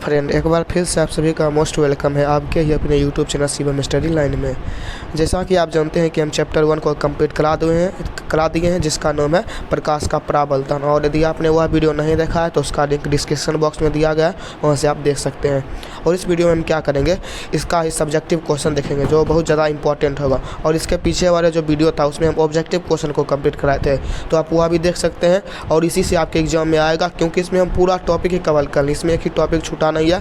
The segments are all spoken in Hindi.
फ्रेंड, एक बार फिर से आप सभी का मोस्ट वेलकम है आपके ही अपने YouTube channel Shivam study line में। जैसा कि आप जानते हैं कि हम चैप्टर 1 को कंप्लीट करा दिए हैं जिसका नाम है प्रकाश का परावर्तन। और यदि आपने वह वीडियो नहीं देखा है तो उसका लिंक डिस्क्रिप्शन बॉक्स में दिया गया है, वहाँ से आप देख सकते हैं। और इस वीडियो में हम क्या करेंगे, इसका ही सब्जेक्टिव क्वेश्चन देखेंगे जो बहुत ज़्यादा इंपॉर्टेंट होगा। और इसके पीछे वाले जो वीडियो था उसमें हम ऑब्जेक्टिव क्वेश्चन को कंप्लीट कराए थे, तो आप वह भी देख सकते हैं। और इसी से आपके एग्जाम में आएगा, क्योंकि इसमें हम पूरा टॉपिक ही कवर कर लें, इसमें एक ही टॉपिक छूटा नहीं है।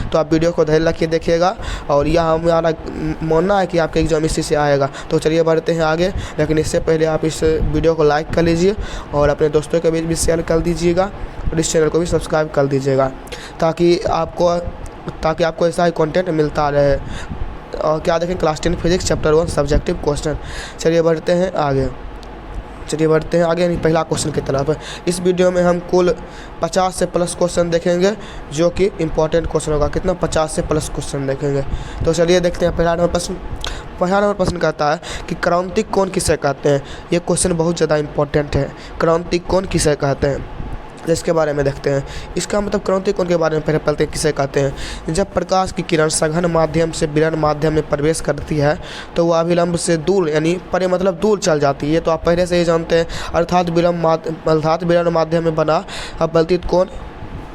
तो आप वीडियो को धैर्य रखिए, देखिएगा। और यह हमारा मानना है कि आपके एग्जाम इसी से आएगा। तो चलिए बढ़ते हैं आगे, लेकिन इससे पहले आप इस वीडियो को लाइक कर लीजिए और अपने दोस्तों के बीच भी शेयर कर दीजिएगा और इस चैनल को भी सब्सक्राइब कर दीजिएगा, ताकि आपको ऐसा ही कंटेंट मिलता रहे। और क्या देखें, class 10 physics chapter 1 subjective question. चलिए बढ़ते हैं आगे यानी पहला क्वेश्चन की तरफ। इस वीडियो में हम कुल 50 से प्लस क्वेश्चन देखेंगे जो कि इंपॉर्टेंट क्वेश्चन होगा। कितना? 50 से प्लस क्वेश्चन देखेंगे। तो चलिए देखते हैं। पहला नंबर प्रश्न कहता है कि क्रांतिक कोण किसे कहते हैं। ये क्वेश्चन बहुत ज़्यादा इंपॉर्टेंट है। क्रांतिक कोण किसे कहते हैं, इसके बारे में देखते हैं। इसका मतलब क्रांतिक कोण के बारे में पहले किसे कहते हैं। जब प्रकाश की किरण सघन माध्यम से विकिरण माध्यम में प्रवेश करती है तो वह अभिलंब से दूर यानी परे मतलब दूर चल जाती है। तो आप पहले से ही जानते हैं। अर्थात विकिरण माध्यम में बना अपवर्तित कोण।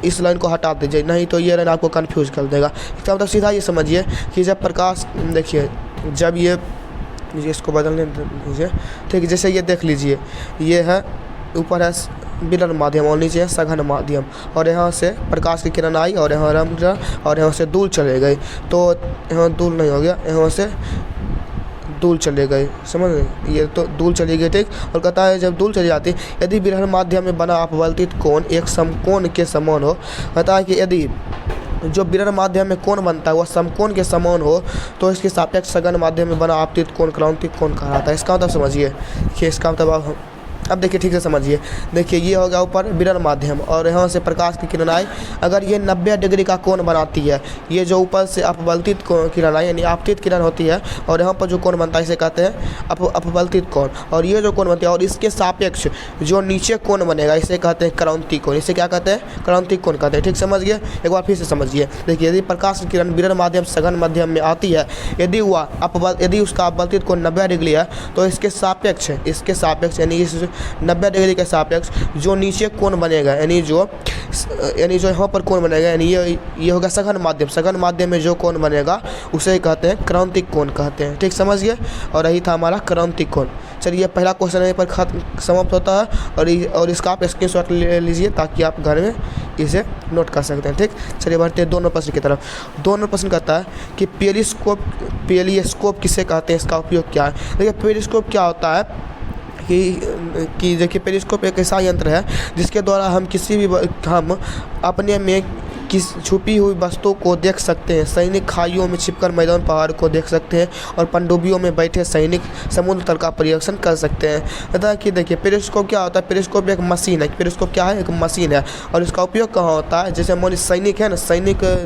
इस लाइन को हटा दीजिए, नहीं तो ये लाइन आपको कन्फ्यूज कर देगा। इसका मतलब सीधा ये समझिए कि जब प्रकाश, देखिए जब ये इसको बदलने दीजिए, ठीक है। जैसे ये देख लीजिए, ये है ऊपर है विकिरण माध्यम और नीचे है सघन माध्यम, और यहाँ से प्रकाश की किरण आई और यहाँ और यहाँ से दूर चले गए। तो यहाँ दूर नहीं हो गया, यहाँ से दूर चले गए, समझ गए। ये तो दूर चली गई, ठीक। और कहता है जब दूर चली जाती, यदि विकिरण माध्यम में बना अपवर्तित कोण एक समकोण के समान हो। कहता है कि यदि जो विकिरण माध्यम में कोण बनता है वह समकोण के समान हो तो इसके सापेक्ष सघन माध्यम में बना अपवर्तित कोण क्रांतिक कोण कहा जाता है। इसका मतलब समझिए कि इसका मतलब अब देखिए, ठीक से समझिए। देखिए ये हो गया ऊपर विकिरण माध्यम और यहाँ से प्रकाश की किरण आई। अगर ये 90 डिग्री का कोण बनाती है, ये जो ऊपर से अपवर्तित किरण आई यानी आपतित किरण होती है, और यहाँ पर जो कोण बनता है इसे कहते हैं अपवर्तित कोण। और ये जो कोण बनती है और इसके सापेक्ष जो नीचे कोण बनेगा इसे कहते हैं क्रांतिक कोण। इसे क्या कहते हैं? क्रांतिक कोण कहते हैं, ठीक समझिए। एक बार फिर से समझिए। देखिए यदि प्रकाश की किरण विकिरण माध्यम सघन माध्यम में आती है, यदि उसका अपवर्तित कोण 90 डिग्री है तो इसके सापेक्ष यानी इस 90 डिग्री के सापेक्ष जो नीचे कोण बनेगा यानी जो यहाँ पर कोण बनेगा यानी ये होगा सघन माध्यम में जो कोण बनेगा उसे कहते हैं क्रांतिक कोण कहते हैं, ठीक समझिए। और यही था हमारा क्रांतिक कोण। चलिए पहला क्वेश्चन यहीं पर समाप्त होता है और इसका आप स्क्रीनशॉट ले लीजिए ताकि आप घर में इसे नोट कर सकते हैं, ठीक। चलिए बढ़ते हैं 2 नंबर प्रश्न की तरफ। 2 नंबर प्रश्न कहता है कि पेरिस्कोप किसे कहते हैं, इसका उपयोग क्या है। देखिए पेरिस्कोप क्या होता है कि देखिए पेरिस्कोप एक ऐसा यंत्र है जिसके द्वारा हम अपने में छुपी हुई वस्तुओं को देख सकते हैं। सैनिक खाइयों में छिपकर मैदान पहाड़ को देख सकते हैं और पनडुब्बियों में बैठे सैनिक समुद्र तल का परीक्षण कर सकते हैं। कहता है कि देखिए पेरिस्कोप क्या होता है। पेरिस्कोप एक मशीन है। पेरिस्कोप क्या है? एक मशीन है। और इसका उपयोग कहाँ होता है? जैसे मान सैनिक है ना,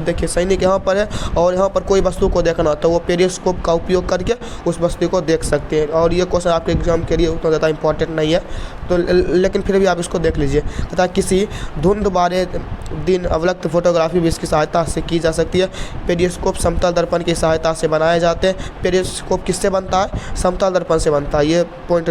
देखिए सैनिक यहाँ पर है और यहाँ पर कोई वस्तु को देखना होता है, वो पेरिस्कोप का उपयोग करके उस वस्तु को देख सकते हैं। और ये क्वेश्चन आपके एग्जाम के लिए उतना ज़्यादा इंपॉर्टेंट नहीं है, तो लेकिन फिर भी आप इसको देख लीजिए। कहता है किसी धुंध वाले दिन अवलक्त फोटोग्राफी भी इसकी सहायता से की जा सकती है। पेरिस्कोप समतल दर्पण की सहायता से बनाए जाते हैं। पेरिस्कोप किससे बनता है? समतल दर्पण से बनता है। ये पॉइंट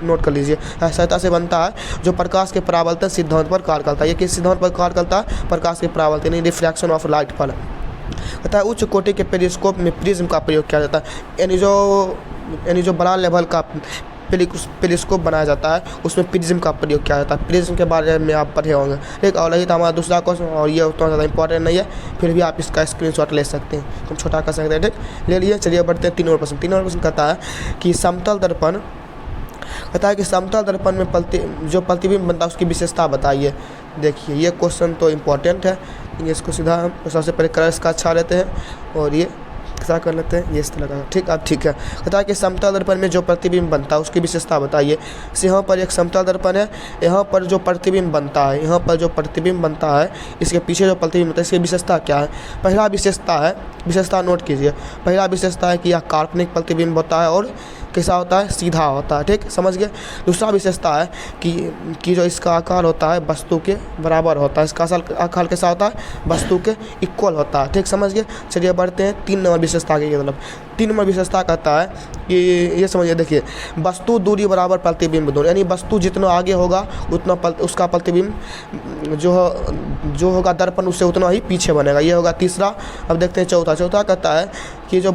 नोट कर लीजिए। सहायता से बनता है जो प्रकाश के परावर्तन सिद्धांत पर कार्य करता है। ये किस सिद्धांत पर कार्य करता है? प्रकाश के परावर्तन यानी रिफ्रैक्शन ऑफ लाइट पर। कहता है उच्च कोटि के पेरिस्कोप में प्रिज्म का प्रयोग किया जाता है। यानी जो बड़ा लेवल का पेरिस्कोप बनाया जाता है उसमें प्रिज्म का प्रयोग किया जाता है। प्रिज्म के बारे में आप पढ़े होंगे, ठीक। और यही था हमारा दूसरा क्वेश्चन और ये उतना ज़्यादा इंपॉर्टेंट नहीं है, फिर भी आप इसका स्क्रीनशॉट ले सकते हैं, हम छोटा कर सकते हैं, ठीक। ले लिए। चलिए बढ़ते हैं 3 नंबर प्रश्न। 3 नंबर प्रश्न कहता है कि समतल दर्पण में जो प्रतिबिंब बनता है उसकी विशेषता बताइए। देखिए ये क्वेश्चन तो इम्पोर्टेंट है, इसको सीधा हम सबसे पहले कलर इसका अच्छा रहते हैं और ये ऐसा कर लेते हैं, ये इस तरह का, ठीक। अब ठीक है। कहता है कि समतल दर्पण में जो प्रतिबिंब बनता है उसकी विशेषता बताइए। यहाँ पर एक समतल दर्पण है, यहाँ पर जो प्रतिबिंब बनता है इसके पीछे जो प्रतिबिंब बनता है इसकी विशेषता क्या है। पहला विशेषता नोट कीजिए। पहला विशेषता है कि यह काल्पनिक प्रतिबिंब होता है और कैसा होता है, सीधा होता है। ठीक, समझ गए। दूसरा विशेषता है कि जो इसका आकार होता है वस्तु के बराबर होता है। इसका आकार कैसा होता है, वस्तु के इक्वल होता है। ठीक, समझ गए। चलिए बढ़ते हैं 3 नंबर विशेषता की तरफ। 3 नंबर विशेषता कहता है कि ये समझिए, देखिए, वस्तु दूरी बराबर प्रतिबिंब दूरी, यानी वस्तु जितना आगे होगा उतना उसका प्रतिबिंब जो होगा दर्पण उससे उतना ही पीछे बनेगा। ये होगा तीसरा। अब देखते हैं चौथा कहता है कि जो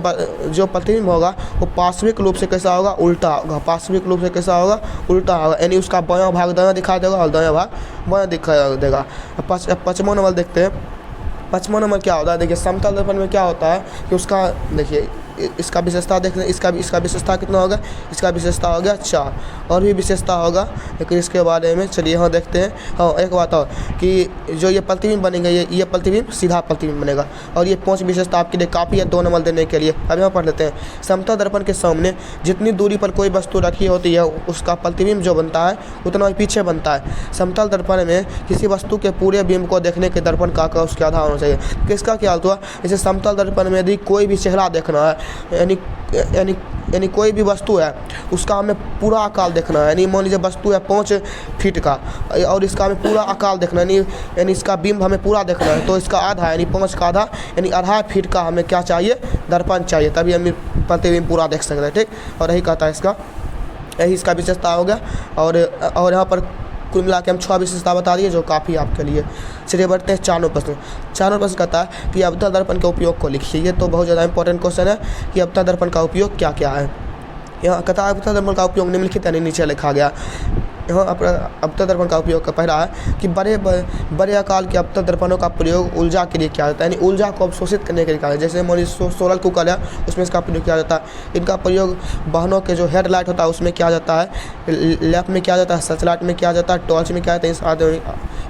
प्रतिबिंब होगा वो पार्श्विक रूप से कैसा होगा, उल्टा होगा। पार्श्विक रूप से कैसा होगा, उल्टा होगा, यानी उसका बायां भाग दायां दिखा देगा और दायां भाग बायां दिखा देगा। 5वां नंबर देखते हैं। 5वां नंबर क्या होता है, देखिए, समतल दर्पण में क्या होता है कि उसका, देखिए, इसका विशेषता देख लें। इसका विशेषता कितना होगा, इसका विशेषता हो गया 4। और भी विशेषता होगा, लेकिन इसके बारे में चलिए यहाँ देखते हैं। हाँ, एक बात और कि जो ये प्रतिबिंब बनेगा, ये प्रतिबिंब सीधा प्रतिबिंब बनेगा। और ये 5 विशेषता आपके लिए काफ़ी है 2 नंबर देने के लिए। अब यहाँ पढ़ लेते हैं। समतल दर्पण के सामने जितनी दूरी पर कोई वस्तु रखी होती है उसका प्रतिबिंब जो बनता है उतना ही पीछे बनता है। समतल दर्पण में किसी वस्तु के पूरे बिंब को देखने के दर्पण का आकार उसके आधार होना चाहिए। किसका क्या हुआ, जैसे समतल दर्पण में यदि कोई भी चेहरा देखना है, यानी कोई भी वस्तु है उसका हमें पूरा आकार देखना है। यानी मान लीजिए वस्तु है 5 फीट का और इसका हमें पूरा आकार देखना है, यानी इसका बिंब हमें पूरा देखना है, तो इसका आधा, यानी 5 का आधा, यानी 2.5 फीट का हमें क्या चाहिए, दर्पण चाहिए, तभी हम प्रतिबिंब पूरा देख सकते हैं। ठीक, और यही कहता है यही इसका विशेषता हो गया। और यहाँ पर कुल मिला के हम 6 विशेषता बता दिए जो काफ़ी आपके लिए। चलिए बढ़ते हैं 4 प्रश्न। 4 प्रश्न कहता है कि अवतल दर्पण के उपयोग को लिखिए। ये तो बहुत ज़्यादा इंपॉर्टेंट क्वेश्चन है कि अवतल दर्पण का उपयोग क्या क्या है। यहाँ कहता है अवतल दर्पण का उपयोग निम्नलिखित, यानी नीचे लिखा गया। यहाँ अवतल दर्पण का उपयोग का पहला है कि बड़े आकार के अवतल दर्पणों का प्रयोग ऊर्जा के लिए किया जाता है, यानी ऊर्जा को अवशोषित करने के लिए किया जाता है। जैसे मान लीजिए सोलर कुकर है, उसमें इसका प्रयोग किया जाता है। इनका प्रयोग वाहनों के जो हेडलाइट होता है उसमें किया जाता है, लैंप में किया जाता है, सर्च लाइट में किया जाता है, टॉर्च में किया जाता है,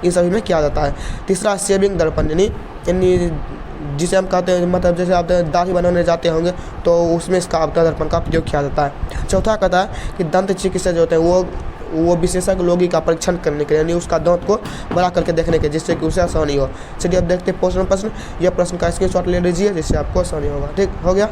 इन सभी में किया जाता है। तीसरा शेविंग दर्पण, यानी जिसे हम कहते हैं, मतलब जैसे आप दाढ़ी बनाने जाते होंगे तो उसमें इसका अवतल दर्पण का प्रयोग किया जाता है। चौथा कहता है कि दंत चिकित्सक जो होते हैं वो विशेषज्ञ रोगी का परीक्षण करने के लिए, यानी उसका दांत को बड़ा करके देखने के, जिससे कि उसे आसानी हो। चलिए अब देखते हैं 5वां प्रश्न। यह प्रश्न का स्क्रीनशॉट ले लीजिए जिससे आपको आसानी होगा। ठीक हो गया।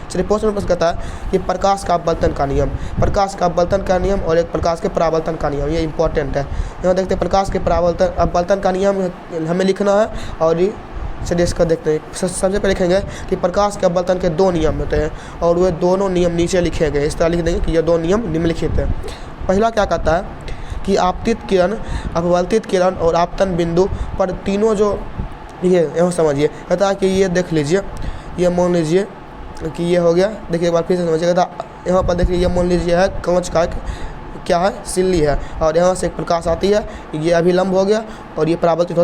चलिए 5वां प्रश्न कहता है कि प्रकाश का अपवर्तन का नियम। प्रकाश का अपवर्तन का नियम और एक प्रकाश के परावर्तन का नियम, ये इंपॉर्टेंट है। यहाँ देखते हैं प्रकाश के अपवर्तन का नियम हमें लिखना है। और चलिए इसका देखते हैं। सबसे पहले लिखेंगे कि प्रकाश के अपवर्तन के 2 नियम होते हैं और वे दोनों नियम नीचे लिखे गए। इस तरह लिख देंगे कि ये 2 नियम निम्नलिखित हैं। पहला क्या कहता है कि आपतित किरण, अपवर्तित किरण और आपतन बिंदु पर तीनों जो, ये यहाँ समझिए, कहता है कि ये देख लीजिए, ये मान लीजिए कि ये हो गया। देखिए एक बार फिर से समझिए। कहता यहाँ पर देखिए, ये मान लीजिए है कांच का क्या है, सिल्ली है, और यहाँ से एक प्रकाश आती है, ये अभिलंब हो गया और ये परावर्तित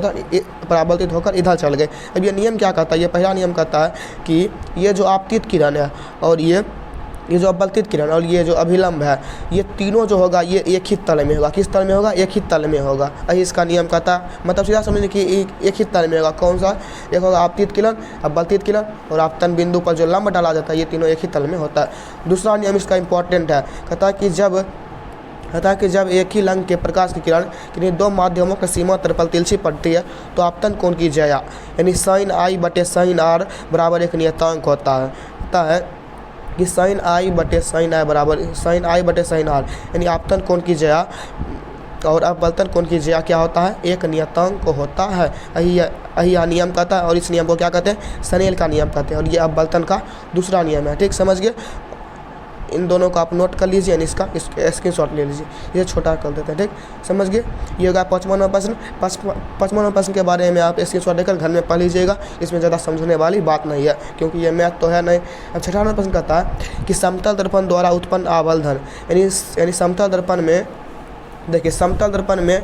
होकर इधर चल गए। अब ये नियम क्या कहता है, ये पहला नियम कहता है कि ये जो आपतित किरण है और ये जो अपवर्तित किरण और ये जो अभिलंब है, ये तीनों जो होगा ये एक ही तल में होगा। किस तल में होगा, एक ही तल में होगा। यही इसका नियम कहता है। मतलब सीधा समझने कि एक ही तल में होगा। कौन सा, एक होगा आपतित किरण, अपवर्तित किरण और आपतन बिंदु पर जो लंब डाला जाता है, ये तीनों एक ही तल में होता है। दूसरा नियम इसका इंपॉर्टेंट है। कहता है कि जब एक ही रंग के प्रकाश की किरण किन्हीं 2 माध्यमों की सीमा तल पर तिरछी पड़ती है तो आपतन कोण की ज्या, यानी sin I बटे sin R बराबर एक नियतांक होता है कि sin I बटे sin I बराबर sin I बटे sin R, यानी आपतन कोण की ज्या और अपवर्तन कोण की ज्या क्या होता है, एक नियतांक होता है। यही नियम कहता है। और इस नियम को क्या कहते हैं, स्नेल का नियम कहते हैं। और ये अपवर्तन का दूसरा नियम है। ठीक, समझ गए। इन दोनों को आप नोट कर लीजिए, यानी इसका स्क्रीनशॉट ले लीजिए। ये छोटा कर देते हैं। ठीक, समझ गए। ये होगा 5वां प्रश्न। 5वां प्रश्न के बारे में आप स्क्रीनशॉट लेकर घर में पढ़ लीजिएगा। इसमें ज़्यादा समझने वाली बात नहीं है क्योंकि ये मैथ तो है नहीं। अब 6वां प्रश्न कहता है कि समतल दर्पण द्वारा उत्पन्न आवर्धन, यानी समतल दर्पण में, देखिए समतल दर्पण में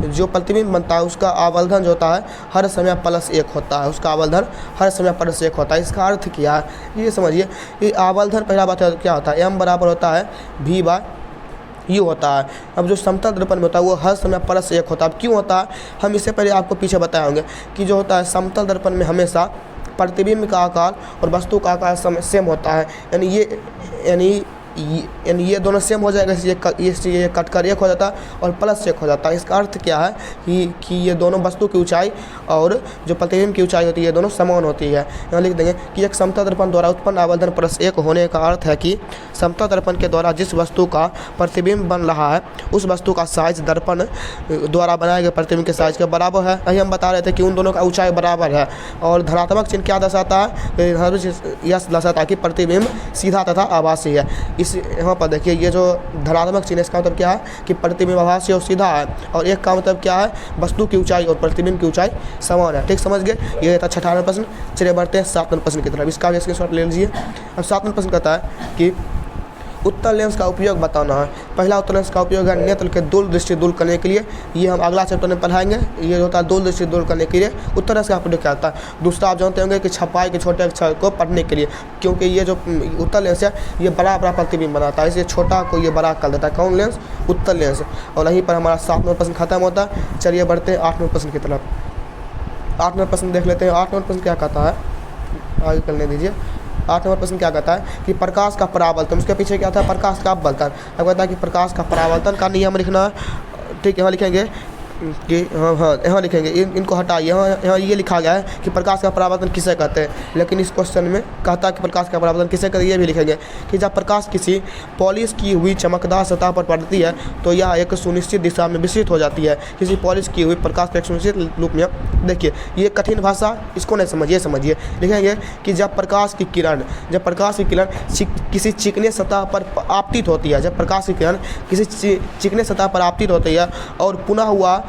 जो प्रतिबिंब बनता है उसका आवर्धन जो होता है हर समय +1 होता है। उसका आवर्धन हर समय +1 होता है। इसका अर्थ क्या है, ये समझिए। ये आवर्धन पहला बात क्या होता है, m बराबर होता है v/u होता है। अब जो समतल दर्पण में होता है वो हर समय +1 होता है। अब क्यों होता है, हम इससे पहले आपको पीछे बताए होंगे कि जो होता है समतल दर्पण में हमेशा प्रतिबिंब का आकार और वस्तु का आकार सेम होता है। यानी यानी ये दोनों सेम हो जाएगा, ये कट कर एक हो जाता है और प्लस एक हो जाता है। इसका अर्थ क्या है कि ये दोनों वस्तु की ऊंचाई और जो प्रतिबिंब की ऊंचाई होती है दोनों समान होती है। यहाँ लिख देंगे कि एक समतल दर्पण द्वारा उत्पन्न आवर्धन प्लस एक होने का अर्थ है कि समतल दर्पण के द्वारा जिस वस्तु का प्रतिबिंब बन रहा है उस वस्तु का साइज दर्पण द्वारा बनाए गए प्रतिबिंब के साइज के बराबर है। यही हम बता रहे थे कि उन दोनों का ऊंचाई बराबर है। और धनात्मक चिन्ह क्या दर्शाता है? यह दर्शाता है कि प्रतिबिंब सीधा तथा आभासी है। इस यहाँ पर देखिए ये जो धनात्मक चिन्ह इसका मतलब क्या है कि प्रतिबिंब आभासी और सीधा है, और एक का मतलब क्या है वस्तु की ऊंचाई और प्रतिबिंब की ऊंचाई समान है। ठीक समझ गए? ये था 58वां प्रश्न। चलिए बढ़ते हैं 7वें प्रश्न की तरफ। इसका भी स्क्रीनशॉट ले लीजिए। अब 7वां प्रश्न कहता है कि उत्तल लेंस का उपयोग बताना है। पहला उत्तल लेंस का उपयोग है नेत्र के दूरदृष्टि दूर करने के लिए। ये हम अगला चैप्टर में पढ़ाएंगे। ये होता है दूरदृष्टि दूर करने के लिए उत्तल लेंस का उपयोग क्या होता है। दूसरा आप जानते होंगे कि छपाई के छोटे अक्षर को पढ़ने के लिए, क्योंकि ये जो उत्तल लेंस है ये बड़ा बड़ा प्रतिबिंब बनाता है, इसलिए छोटा को ये बड़ा कर देता है। कौन लेंस? उत्तल लेंस। और यहीं पर हमारा 7वां प्रश्न खत्म होता है। चलिए बढ़ते हैं 8वें प्रश्न की तरफ। 8वां प्रश्न देख लेते हैं। 8वां प्रश्न क्या कहता है, आगे करने दीजिए। 8वां प्रश्न क्या कहता है कि प्रकाश का परावर्तन, उसके पीछे क्या था? प्रकाश का अपवर्तन। अब कहता है कि प्रकाश का परावर्तन का नियम लिखना है। ठीक, यहाँ लिखेंगे कि हाँ यहाँ लिखेंगे, इनको हटाइए। यहाँ ये लिखा गया है कि प्रकाश का परावर्तन किसे कहते हैं, लेकिन इस क्वेश्चन में कहता है कि प्रकाश का परावर्तन किसे कहते हैं। ये भी लिखेंगे कि जब प्रकाश किसी पॉलिश की हुई चमकदार सतह पर पड़ती है तो यह एक सुनिश्चित दिशा में विस्तृत हो जाती है। किसी पॉलिश की हुई प्रकाश का एक सुनिश्चित रूप में, देखिए ये कठिन भाषा, इसको नहीं समझिए, समझिए। लिखेंगे कि जब प्रकाश की किरण किसी चिकने सतह पर आपतित होती है, जब प्रकाश की किरण किसी चिकने सतह पर आपतित होती है और पुनः हुआ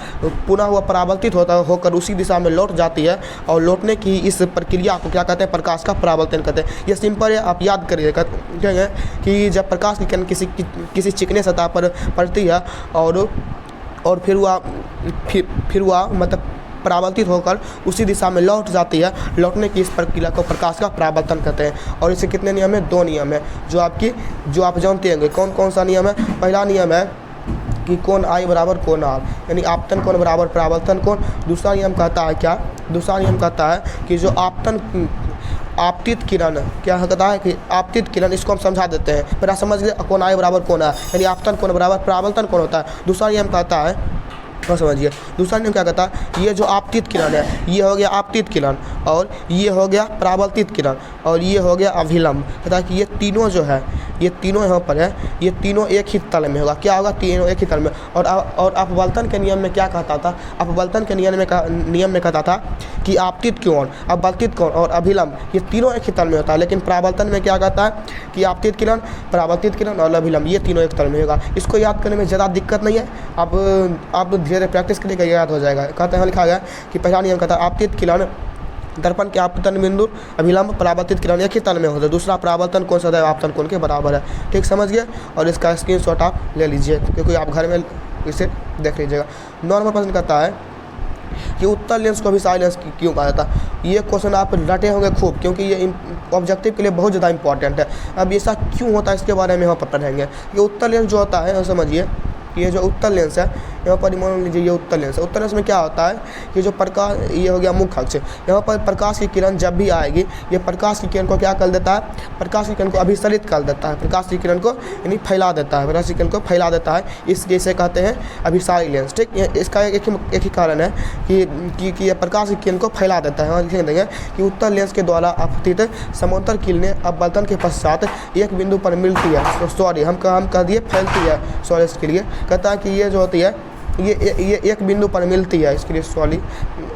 परावर्तित होकर उसी दिशा में लौट जाती है, और लौटने की इस प्रक्रिया को क्या कहते हैं? प्रकाश का परावर्तन कहते हैं। ये सिंपल है, आप याद करिए। कहेंगे कि जब प्रकाश की किरण किसी चिकने सतह पर पड़ती है और फिर वह मतलब परावर्तित होकर उसी दिशा में लौट जाती है, लौटने की इस प्रक्रिया को प्रकाश का परावर्तन कहते हैं। और इससे कितने नियम है? 2 नियम है जो आप जानते होंगे। कौन कौन सा नियम है? पहला नियम है कि कोण आई बराबर कोण आर, यानी आपतन कोण बराबर परावर्तन कोण। दूसरा नियम कहता है क्या? दूसरा नियम कहता है कि जो आपतित किरण क्या कहता है कि आपतित किरण, इसको हम समझा देते हैं। फिर आप समझ गए कोण आई बराबर कोण आर, यानी आपतन कोण बराबर परावर्तन कोण होता है। दूसरा नियम कहता है, तो समझिए दूसरा नियम क्या कहता है, ये जो आपतित किरण है ये हो गया आपतित किरण, और ये हो गया परावर्तित किरण, और ये हो गया अभिलंब। कहता है कि ये तीनों जो है, ये तीनों यहाँ पर है, ये तीनों एक ही तल में होगा। क्या होगा? तीनों एक ही तल में। और अपवर्तन के नियम में क्या कहता था? अपवर्तन के नियम में कहता था कि आपतित कोण, अपवर्तित कोण और अभिलंब ये तीनों एक ही तल में होता है। लेकिन परावर्तन में क्या कहता है कि आपतित किरण, परावर्तित किरण और अभिलंब ये तीनों एक तल में होगा। इसको याद करने में ज़्यादा दिक्कत नहीं है, अब धीरे प्रैक्टिस के लिए याद हो जाएगा। कहते हैं लिखा गया कि पहला नियम कहता है आपतित किरण दर्पण के आपतन बिंदु अभिलंब परावर्तित किरण एक ही तल में होता है। दूसरा परावर्तन कोण सदैव आपतन कोण के बराबर है। ठीक समझ गए? और इसका स्क्रीनशॉट आप ले लीजिए, क्योंकि आप घर में इसे देख लीजिएगा। 9वां प्रश्न कहता है कि उत्तल लेंस को अभिसारी लेंस क्यों कहा जाता है। ये क्वेश्चन आप रटे होंगे खूब, क्योंकि ये ऑब्जेक्टिव के लिए बहुत ज़्यादा इंपॉर्टेंट है। अब ऐसा क्यों होता है इसके बारे में यहाँ पर पढ़ेंगे। ये उत्तल लेंस जो होता है, समझिए ये जो उत्तल लेंस है यहाँ पर मान लीजिए ये उत्तल लेंस है। उत्तल लेंस में क्या होता है कि जो प्रकाश, ये हो गया मुख्य अक्ष, यहाँ पर प्रकाश की किरण जब भी आएगी ये प्रकाश की किरण को क्या कर देता है? प्रकाश की किरण को अभिसरित कर देता है, प्रकाश की किरण को यानी फैला देता है, प्रकाश की किरण को फैला देता है। इसलिए इसे कहते हैं अभिसारी लेंस। ठीक, इसका एक ही कारण है कि प्रकाश की किरण को फैला देता है। लिख देंगे कि उत्तल लेंस के द्वारा आपतित समांतर किरणें अपवर्तन के पश्चात एक बिंदु पर मिलती है, तो सॉरी हम कह दिए फैलती है, सॉरी इसके लिए। कहता है कि ये जो होती है ये एक बिंदु पर मिलती है, इसके लिए सॉरी।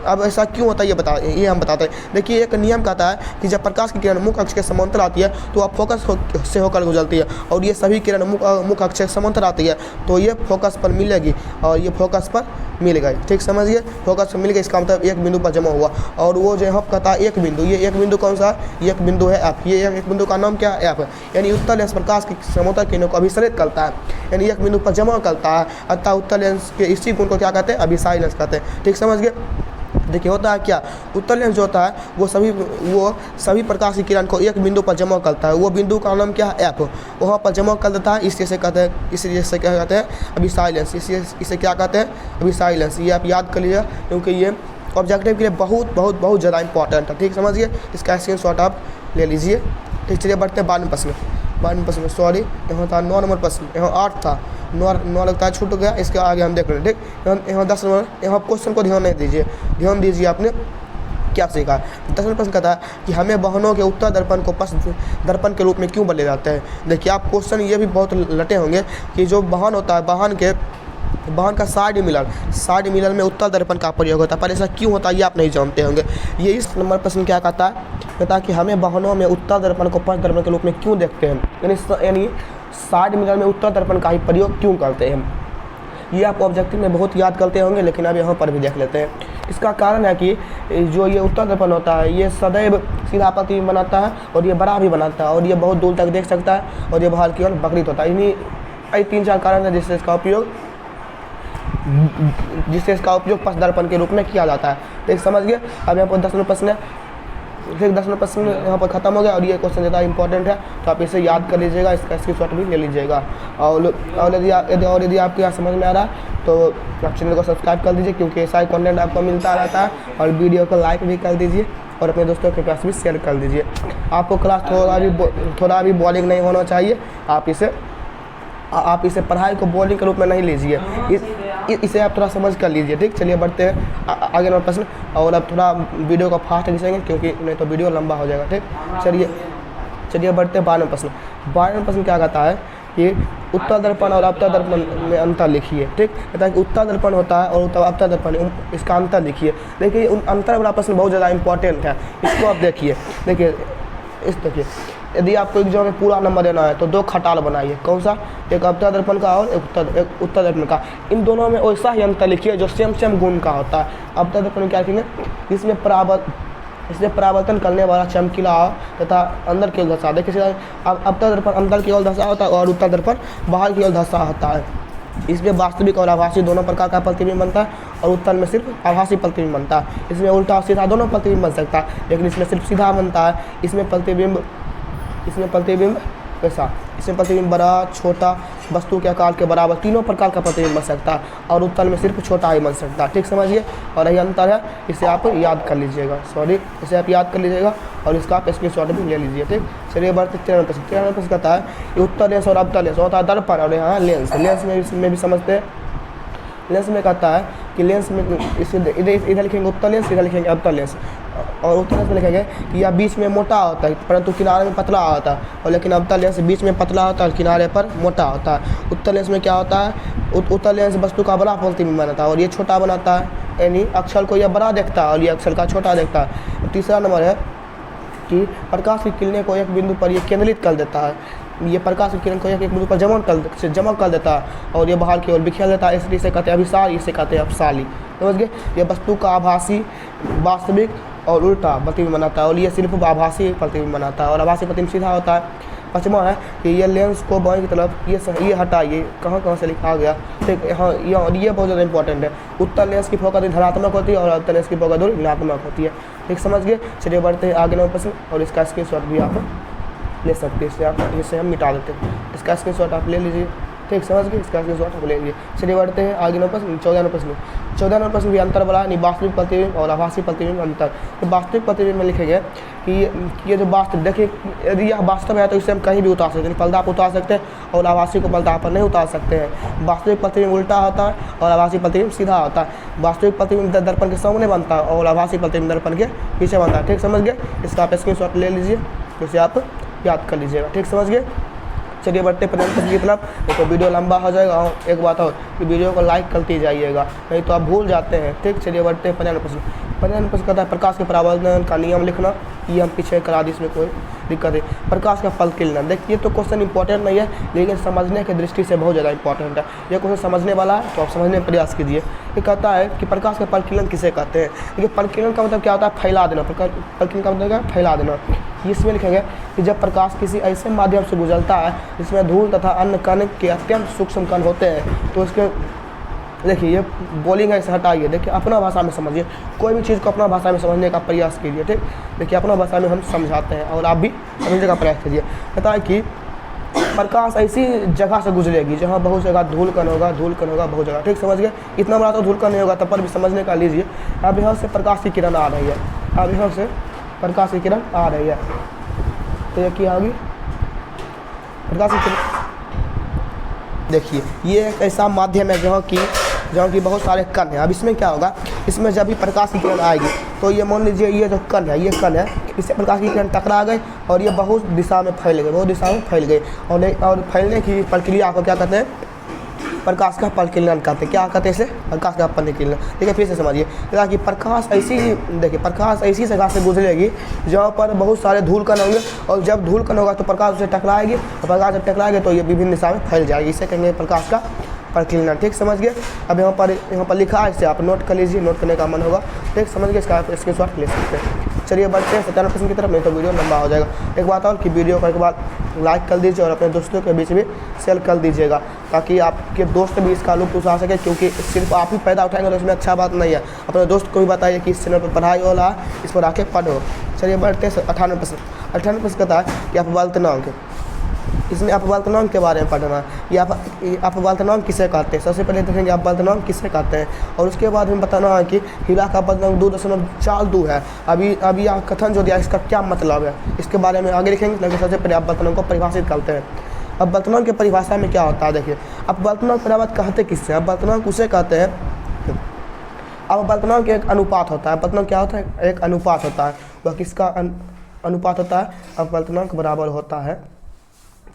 अब ऐसा क्यों होता है ये हम बताते हैं। देखिए एक नियम कहता है कि जब प्रकाश की किरण मुख्य अक्ष के समांतर आती है तो वह फोकस से होकर गुजरती है, और ये सभी किरण मुख्य अक्ष के समांतर आती है तो ये फोकस पर मिलेगी, और ये फोकस पर मिल गई। ठीक समझिए, फोकस पर मिल गई, इसका मतलब एक बिंदु पर जमा हुआ। और वो जो यहाँ कहता है एक बिंदु, ये एक बिंदु कौन सा? एक बिंदु है एफ। ये एक बिंदु का नाम क्या है? एफ। यानी उत्तल लेंस प्रकाश की समांतर किरणों को अभिसरित करता है, यानी एक बिंदु पर जमा करता है। अतः उत्तल लेंस के इसी गुण को क्या कहते हैं? अभिसारी लेंस कहते हैं। ठीक समझ गए? देखिए होता है क्या, उत्तल लेंस जो होता है वो सभी प्रकाश की किरण को एक बिंदु पर जमा करता है। वो बिंदु का नाम क्या है? एफ। वहाँ पर जमा कर देता है, इसलिए कहते हैं, इसलिए से क्या कहते हैं? अभिसारी लेंस। इसे क्या कहते हैं? अभिसारी लेंस। ये आप याद कर लीजिए, क्योंकि ये ऑब्जेक्टिव के लिए बहुत ज़्यादा इंपॉर्टेंट है। ठीक समझिए, इसका स्क्रीनशॉट आप ले लीजिए। ठीक, चलिए बढ़ते हैं 12वें प्रश्न। 12 प्रश्न, सॉरी यहाँ था 9 नंबर प्रश्न, यहाँ 8 था, 9 लगता है छूट गया, इसके आगे हम देख रहे हैं। ठीक, यहाँ 10 नंबर, यहाँ क्वेश्चन को ध्यान नहीं दीजिए, ध्यान दीजिए आपने क्या सीखा। 10 नंबर प्रश्न कहता है कि हमें वाहनों के उत्तर दर्पण को पश्च दर्पण के रूप में क्यों बदले जाते हैं। देखिए आप क्वेश्चन ये भी बहुत लटे होंगे कि जो वाहन होता है, वाहन का साइड मिरर में उत्तर दर्पण का प्रयोग होता है, पर ऐसा क्यों होता है ये आप नहीं जानते होंगे। ये इस नंबर प्रश्न क्या कहता है कि हमें वाहनों में उत्तर दर्पण को पश्च दर्पण के रूप में क्यों देखते हैं, यानी साइड मिरर में उत्तर दर्पण का ही प्रयोग क्यों करते हैं। ये आप ऑब्जेक्टिव में बहुत याद करते होंगे, लेकिन अब यहाँ पर भी देख लेते हैं। इसका कारण है कि जो ये उत्तर दर्पण होता है ये सदैव सीधा प्रतिबिंब बनाता है और ये बड़ा भी बनाता है और ये बहुत दूर तक देख सकता है और ये बाहर की ओर वक्रित होता है। इन्हीं 3-4 कारण है जिससे इसका उपयोग पश्च दर्पण के रूप में किया जाता है। तो समझ गए। अब यहाँ पर 10 नंबर प्रश्न है, फिर 10 नंबर प्रश्न यहाँ पर खत्म हो गया और ये क्वेश्चन ज़्यादा इंपॉर्टेंट है, तो आप इसे याद कर लीजिएगा, इसका स्क्रीनशॉट भी ले लीजिएगा। और यदि आपको यहाँ समझ में आ रहा है तो आप चैनल को सब्सक्राइब कर दीजिए, क्योंकि ऐसा ही कंटेंट आपको मिलता रहता है। और वीडियो को लाइक भी कर दीजिए और अपने दोस्तों के पास भी शेयर कर दीजिए। आपको क्लास थोड़ा भी बोरिंग नहीं होना चाहिए। आप इसे पढ़ाई को बोरिंग के रूप में नहीं लीजिए, इसे आप थोड़ा समझ कर लीजिए। ठीक, चलिए बढ़ते हैं आगे नंबर प्रश्न। और अब थोड़ा वीडियो को फास्ट खींचेंगे क्योंकि नहीं तो वीडियो लंबा हो जाएगा। ठीक, चलिए बढ़ते हैं 12 नंबर प्रश्न। 12 नंबर प्रश्न क्या कहता है कि उत्तर दर्पण और अवतल दर्पण में अंतर लिखिए। ठीक, कहता है कि उत्तर दर्पण होता है और अवतल दर्पण, इसका अंतर लिखिए। देखिए उन अंतर वाला प्रश्न बहुत ज़्यादा इंपॉर्टेंट है, इसको आप देखिए। देखिए यदि आपको एग्जाम में पूरा नंबर देना है तो 2 खटाल बनाइए। कौन सा, एक अवतल दर्पण का और एक उत्तर दर्पण का। इन दोनों में वैसा ही अंतर लिखिए जो सेम गुण का होता है। अवतल दर्पण क्या लिखेंगे, इसमें परावर्तन करने वाला चमकीला तथा अंदर की ओर धंसा। देखिए अवतल दर्पण अंदर की ओर धंसा होता है और उत्तर दर्पण बाहर की ओर धंसा होता है। इसमें वास्तविक और आभासी दोनों प्रकार का प्रतिबिंब बनता है और उत्तर में सिर्फ आभासी प्रतिबिंब बनता है। इसमें उल्टा और सीधा दोनों प्रतिबिंब बन सकता है, लेकिन इसमें सिर्फ सीधा बनता है। इसमें प्रतिबिंब कैसा, इसमें प्रतिबिंब बड़ा, छोटा, वस्तु के आकार के बराबर, तीनों प्रकार का प्रतिबिंब बन सकता है और उत्तर में सिर्फ छोटा ही बन सकता है। ठीक, समझिए। और यही अंतर है, इसे आप याद कर लीजिएगा, और इसका आप स्क्रीनशॉट भी ले लीजिए। ठीक, चलिए बढ़ते 13 प्रश्न। 13 प्रश्न कहता है कि उत्तर लेंस और अवतल लेंस होता है दर्पण और यहाँ लेंस में भी समझते हैं। लेंस में कहता है कि लेंस में इधर लिखेंगे उत्तर लेंस, इधर लिखेंगे अवतल लेंस। और उत्तर लेंस में लिखेंगे कि यह बीच में मोटा होता है परंतु किनारे में पतला होता है, और लेकिन अवतल लेंस बीच में पतला होता है और किनारे पर मोटा होता है। उत्तर लेंस में क्या होता है, उत्तर लेंस वस्तु का बड़ा प्रतिबिंब बनाता है और ये छोटा बनाता है, यानी अक्षर को यह बड़ा देखता है और ये अक्षर का छोटा देखता है। तीसरा नंबर है कि प्रकाश की किरणें को एक बिंदु पर ये केंद्रित कर देता है। ये प्रकाश की किरण को एक बिंदु पर जमा कर देता है और ये बाहर की ओर बिखेर देता है, इसलिए इसे कहते हैं अभिसारी, इसे कहते हैं अपसाली। समझ गए। ये वस्तु का आभासी, वास्तविक और उल्टा प्रतिबिंब बनाता है और ये सिर्फ आभासी प्रतिबिंब बनाता है और आभासी प्रतिबिंब सीधा होता है। 5वां है कि ये लेंस को बाएं की तरफ ये हटाइए, कहाँ से लिखा गया। ठीक, यहाँ ये बहुत ज़्यादा इंपॉर्टेंट है। उत्तर लेंस की फोकस दूरी धनात्मक होती है और अवतल लेंस की फोकस दूरी ऋणात्मक होती है। ठीक, समझ गए। चलिए बढ़ते हैं आगे नंबर प्रश्न और इसका स्क्रीनशॉट भी आप ले सकते हैं, इसे हम मिटा देते हैं। इसका स्क्रीनशॉट आप ले लीजिए। ठीक, समझ गए। इसका स्क्रीनशॉट आप ले लीजिए। चलिए बढ़ते हैं आगे नंबर प्रश्न 14 नंबर प्रश्न। 14 नंबर प्रश्न भी अंतर वाला है, वास्तविक प्रतिबिंब और आभासी प्रतिबिंब अंतर। तो वास्तविक प्रतिबिंब में लिखेंगे कि ये जो वास्तविक, देखिए यदि यह वास्तव है तो इसे हम कहीं भी उतार सकते हैं, पर्दा पर उतार सकते हैं, और आभासी को पर्दा पर नहीं उतार सकते हैं। वास्तविक प्रतिबिंब उल्टा होता है और आभासी प्रतिबिंब सीधा होता है। वास्तविक प्रतिबिंब दर्पण के सामने बनता है और आभासी प्रतिबिंब दर्पण के पीछे बनता है। ठीक, समझ गए। इसका आप स्क्रीनशॉट ले लीजिए, उसे आप याद कर लीजिएगा। ठीक, समझ गए। चलिए बढ़ते हैं 15 प्रश्न की तरफ। देखो वीडियो लंबा हो जाएगा, और एक बात और कि वीडियो को लाइक करते जाइएगा, नहीं तो आप भूल जाते हैं। ठीक, चलिए बढ़ते हैं 15 प्रश्न। 15 प्रश्न कहता है प्रकाश के परावर्तन का नियम लिखना। ये हम पीछे करा दी, इसमें कोई दिक्कत है। प्रकाश का परिकीलन, देखिए तो क्वेश्चन इंपॉर्टेंट नहीं है, लेकिन समझने की दृष्टि से बहुत ज़्यादा इंपॉर्टेंट है। ये क्वेश्चन समझने वाला है तो आप समझने का प्रयास कीजिए। ये कहता है कि प्रकाश का परिकीलन किसे कहते हैं। देखिए परिकीलन का मतलब क्या होता है, फैला देना। परिकीलन का मतलब क्या है, फैला देना। इसमें लिखेंगे कि जब प्रकाश किसी ऐसे माध्यम से गुजरता है जिसमें धूल तथा अन्य कण के अत्यंत सूक्ष्म कण होते हैं, तो उसके देखिए ये बोलिंग है, इसे हटाइए। देखिए अपना भाषा में समझिए, कोई भी चीज़ को अपना भाषा में समझने का प्रयास कीजिए। ठीक, देखिए अपना भाषा में हम समझाते हैं और आप भी समझने का प्रयास कीजिए। कहता है कि प्रकाश ऐसी जगह से गुजरेगी जहाँ बहुत जगह धूल कण होगा बहुत जगह। ठीक, समझ गए। इतना बड़ा तो धूल कण नहीं होगा, तब पर भी समझने का लीजिए। अब यहाँ से प्रकाश की किरण आ रही है, अब यहाँ से प्रकाश की किरण आ रही है, तो ये क्या होगी, प्रकाश की किरण देखिए ये एक ऐसा माध्यम है जहाँ की बहुत सारे कण हैं। अब इसमें क्या होगा, इसमें जब भी प्रकाश की किरण आएगी तो ये मान लीजिए ये जो कण है, ये कण है, इससे प्रकाश की किरण टकरा गई और ये बहुत दिशा में फैल गए, बहुत दिशा में फैल गई। और फैलने की प्रक्रिया को क्या कहते हैं, प्रकाश का परिकीर्णन कहते हैं। क्या कहते हैं इसे, प्रकाश का परिकीर्णन। देखिए फिर से समझिए, कि प्रकाश प्रकाश ऐसी जगह से गुजरेगी जहाँ पर बहुत सारे धूल कण होंगे, और जब धूल कण होगा तो प्रकाश उसे टकराएगी, और प्रकाश जब टकराएगी तो ये विभिन्न दिशा में फैल जाएगी। इसे कहेंगे प्रकाश का परिकीर्णन। ठीक समझ गए। अब यहाँ पर लिखा है, इसे आप नोट कर लीजिए, नोट करने का मन होगा। ठीक समझ गए, इसका आप स्क्रीनशॉट ले सकते हैं। चलिए बढ़ते हैं 97% की तरफ, नहीं तो वीडियो लंबा हो जाएगा। एक बात और कि वीडियो को एक बार लाइक कर दीजिए और अपने दोस्तों के बीच भी शेयर कर दीजिएगा, ताकि आपके दोस्त भी इसका लुत्फ उठा सके, क्योंकि सिर्फ आप ही फ़ायदा उठाएंगे तो इसमें अच्छा बात नहीं है। अपने दोस्त को भी बताइए कि इस चैनल पर पढ़ाई हो रहा है, इस पर आके पढ़ो। चलिए बढ़ते हैं 98% कहता है कि अपवर्तनांक। इसमें अपवर्तनांक के बारे में पढ़ना है। ये अपवर्तनांक किसे कहते हैं, सबसे पहले देखेंगे अपवर्तनांक किसे कहते हैं, और उसके बाद हमें बताना है कि हीरा का अपवर्तनांक 2.42 है। अभी यह कथन जो दिया इसका क्या मतलब है, इसके बारे में आगे लिखेंगे। लेकिन सबसे पहले अपवर्तनांक को परिभाषित करते हैं। अपवर्तनांक की परिभाषा में क्या होता है, देखिए अपवर्तनांक बराबर कहते किससे, अपवर्तनांक उसे कहते हैं, अपवर्तनांक एक अनुपात होता है। अपवर्तनांक क्या होता है, एक अनुपात होता है। वह किसका अनुपात होता है, अपवर्तनांक बराबर होता है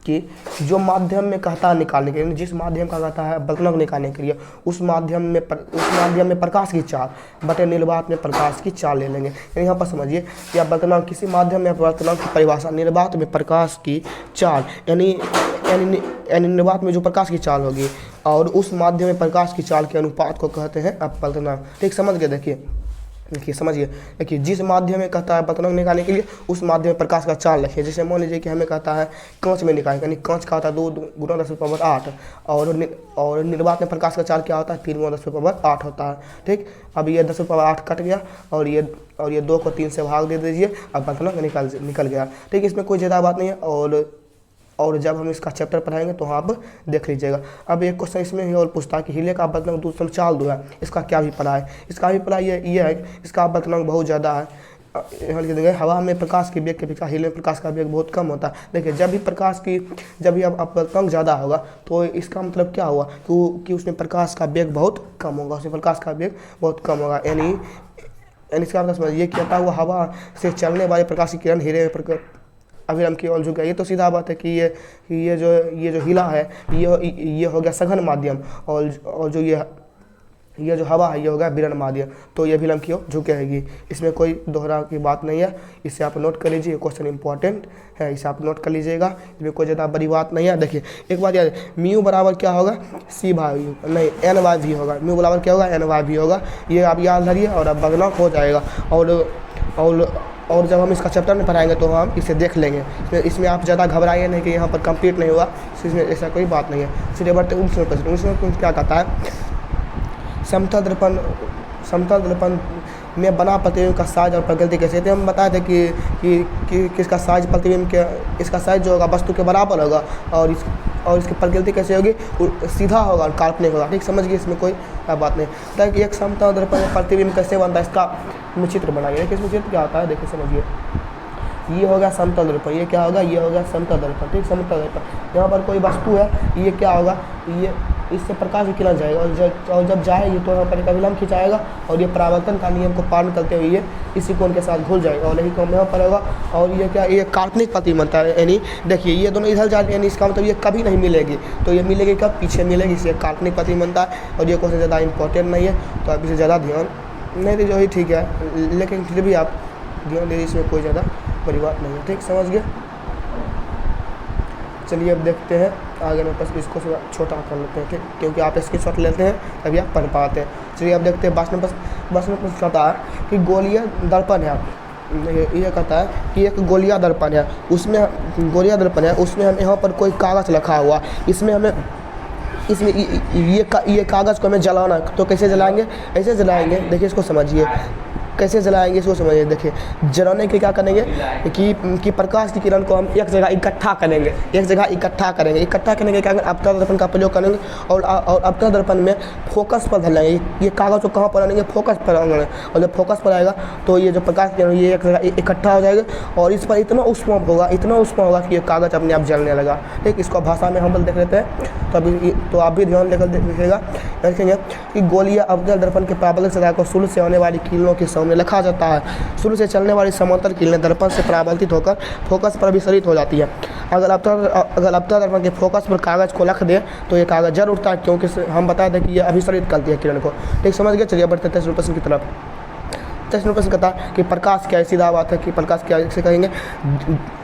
कि जो माध्यम में कहता है निकालने के लिए, जिस माध्यम का कहता है अपवर्तनांक निकालने के लिए, उस माध्यम में प्रकाश की चाल बटे निर्वात में प्रकाश की चाल ले लेंगे। यहाँ पर समझिए कि अपवर्तनांक किसी माध्यम में अपवर्तनांक की परिभाषा, निर्वात में प्रकाश की चाल, यानी निर्वात में जो प्रकाश की चाल होगी और उस माध्यम में प्रकाश की चाल के अनुपात को कहते हैं अपवर्तनांक। ठीक समझ गए। देखिए जिस माध्यम में कहता है अपवर्तनांक निकालने के लिए, उस माध्यम में प्रकाश का चाल लिखिए। जैसे मान लीजिए कि हमें कहता है कांच में निकालें, यानी कांच का होता है 2 × 10⁸ और निर्वात में प्रकाश का चाल क्या होता है, 3 × 10⁸ होता है। ठीक, अब ये 10⁸ कट गया और ये 2 को 3 से भाग दे दीजिए, अपवर्तनांक निकल गया। ठीक, इसमें कोई ज़्यादा बात नहीं है, और जब हम इसका चैप्टर पढ़ाएंगे तो आप देख लीजिएगा। अब एक क्वेश्चन इसमें ही और पूछता है कि हीरे का अपवर्तनांक 2.42 है, इसका क्या अभिप्राय है। इसका अभिप्राय ये है कि इसका अपवर्तनांक बहुत ज़्यादा है। यहाँ लिख देंगे, हवा में प्रकाश के वेग के अपेक्षा हीरे में प्रकाश का वेग बहुत कम होता है। देखिए जब भी अपवर्तनांक ज़्यादा होगा तो इसका मतलब क्या हुआ कि उसमें प्रकाश का वेग बहुत कम होगा, यानी इसका मतलब समझिए कि कहता हुआ हवा से चलने वाले प्रकाश की किरण हीरे में अभिलंब की ओर झुक गया। ये तो सीधा बात है कि ये जो हीरा है ये हो गया सघन माध्यम, और जो ये जो हवा है ये हो गया विरण माध्यम, तो ये अभिलंब की ओर झुकेगी। इसमें कोई दोहरा की बात नहीं है, इसे आप नोट कर लीजिए। क्वेश्चन इंपॉर्टेंट है, इसे आप नोट कर लीजिएगा, इसमें कोई ज़्यादा बड़ी बात नहीं है। देखिए एक बात याद है, म्यू बराबर क्या होगा, N/V होगा। म्यू बराबर क्या होगा, N/V होगा। ये आप याद धरिए और अब अपवर्तनांक हो जाएगा। और जब हम इसका चैप्टर में पढ़ाएंगे तो हम इसे देख लेंगे। इसमें आप ज़्यादा घबराइए नहीं कि यहाँ पर कंप्लीट नहीं हुआ, इसमें ऐसा कोई बात नहीं है। इसलिए बढ़ते 19% क्या कहता है, समतल दर्पण में बना प्रतिबिंब का साइज और प्रकृति कैसे थे। हम बताए थे कि किसका साइज प्रतिबिंब के, इसका साइज जो होगा वस्तु के बराबर होगा, और इसकी प्रकृति कैसे होगी, सीधा होगा और काल्पनिक होगा। ठीक समझ गए, इसमें कोई बात नहीं। ताकि एक समतल दर्पण में प्रतिबिंब कैसे बनता है, इसका चित्र बनाइए। इसमें चित्र क्या होता है, देखिए समझिए। ये हो गया समतल दर्पण, ये क्या होगा, ये हो गया समतल दर्पण। ठीक, समतल दर्पण, यहाँ पर कोई वस्तु है, ये क्या होगा, ये इससे प्रकाश विकिरण जाएगा, और जब जाएगी तो यहाँ पर एक अभिलंब खिंचाएगा, और ये परावर्तन का नियम को पालन करते हुए ये इसी कोण के साथ घुल जाएगा, और यही कोण यहाँ पर होगा। और ये क्या, ये काल्पनिक प्रतिबिंब बनता है, यानी देखिए ये दोनों इधर जा, यानी इसका मतलब ये कभी नहीं मिलेगी, तो ये मिलेगी कब, पीछे मिलेगी, इसलिए काल्पनिक प्रतिबिंब बनता है। और ये क्वेश्चन ज़्यादा इंपॉर्टेंट नहीं है, तो आप इसे ज़्यादा ध्यान नहीं दीजिए, ही ठीक है, लेकिन फिर भी आप ध्यान दीजिए, इसमें कोई ज़्यादा बड़ी बात नहीं है। ठीक समझ गए। चलिए अब देखते हैं आगे में, बस इसको छोटा कर लेते हैं। ठीक, क्योंकि आप इसके शॉट लेते हैं तभी आप पढ़ पाते हैं। चलिए अब देखते हैं 22 कहता है कि गोलीय दर्पण है। ये कहता है कि एक गोलिया दर्पण है, उसमें हम यहाँ पर कोई कागज़ रखा हुआ, इसमें ये कागज़ को हमें जलाना, तो कैसे जलाएंगे, ऐसे जलाएंगे। देखिए इसको समझिए, कैसे जलाएंगे इसको समझिए। देखिए, जलाने के क्या करेंगे कि प्रकाश की किरण को हम एक जगह इकट्ठा करेंगे, इकट्ठा करने के क्या करेंगे, अपतल दर्पण का प्रयोग करेंगे और अपतल दर्पण में फोकस पर धरेंगे। ये कागज़ को कहाँ पर आनेंगे, फोकस पर आएंगे, और जब फोकस पर आएगा तो ये जो प्रकाश की किरण ये एक जगह इकट्ठा हो जाएगा और इस पर इतना ऊष्मा होगा कि ये कागज़ अपने आप जलने लगा। ठीक, इसको भाषा में हम लोग देख लेते हैं। तो आप भी ध्यान लेकर देखिएगा। देखेंगे कि गोलीय अपतल दर्पण के प्राबल्य सतह को सूर्य से आने वाली किरणों के सामने रखा जाता है। सूर्य से चलने वाली समांतर किरणें दर्पण से परावर्तित होकर फोकस पर विसरित हो जाती है। अगर अपतल दर्पण के फोकस पर कागज़ को रख दें तो ये कागज़ जल उठता है, क्योंकि हम बता दें कि ये अभिसरित करती है किरण को। ठीक, समझ गए। चलिए बढ़ते हैं प्रश्न की तरफ। प्रश्न कहता है कि प्रकाश क्या है। सीधा बात है कि प्रकाश क्या है, इसे कहेंगे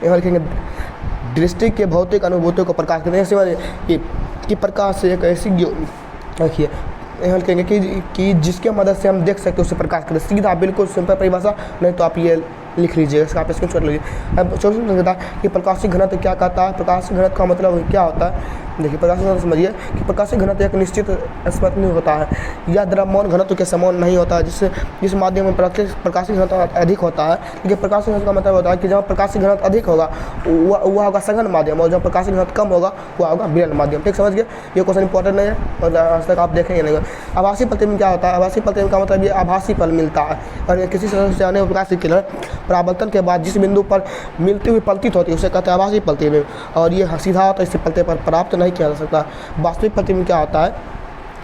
यहाँ लिखेंगे दृष्टि के भौतिक अनुभूतियों को प्रकाश कहते हैं। समझिए कि प्रकाश एक ऐसी रखिए यहाँ लिखेंगे कि जिसके मदद से हम देख सकते हैं उसे प्रकाश कहते हैं। सीधा बिल्कुल सिंपल परिभाषा, नहीं तो आप ये लिख लीजिएगा, इसका आप स्क्रीनशॉट लीजिए। अब चौथा प्रश्न कहता है कि प्रकाशीय घनत्व क्या कहता है। प्रकाशीय घनत्व का मतलब क्या होता है। देखिए, प्रकाशीय घनत्व समझिए कि प्रकाशीय घनत्व एक निश्चित स्मृति होता है। यह द्रव्यमान घनत्व के समान नहीं होता है, जिस माध्यम में प्रकाशीय घनत्व अधिक होता है। क्योंकि प्रकाशीय घनत्व का मतलब होता है कि जहाँ प्रकाशीय घनत्व अधिक होगा वह होगा सघन माध्यम, और जहाँ प्रकाशीय घनत्व कम होगा वह होगा विरल माध्यम। ठीक, समझ गए। ये क्वेश्चन इंपॉर्टेंट नहीं है और आज तक आप देखेंगे नहीं। आभासी प्रतिबिंब क्या होता है। आभासी प्रतिबिंब का मतलब ये आभासी पल मिलता है और ये किसी तरह से आने वाले प्रकाश की किरण परावर्तन के बाद जिस बिंदु पर मिलती हुई पलतित होती है उसे कहते हैं आभासी प्रतिबिंब, और ये सीधा होता है, इससे पलते पर प्राप्त नहीं किया जा सकता। वास्तविक प्रतिबिंब क्या होता है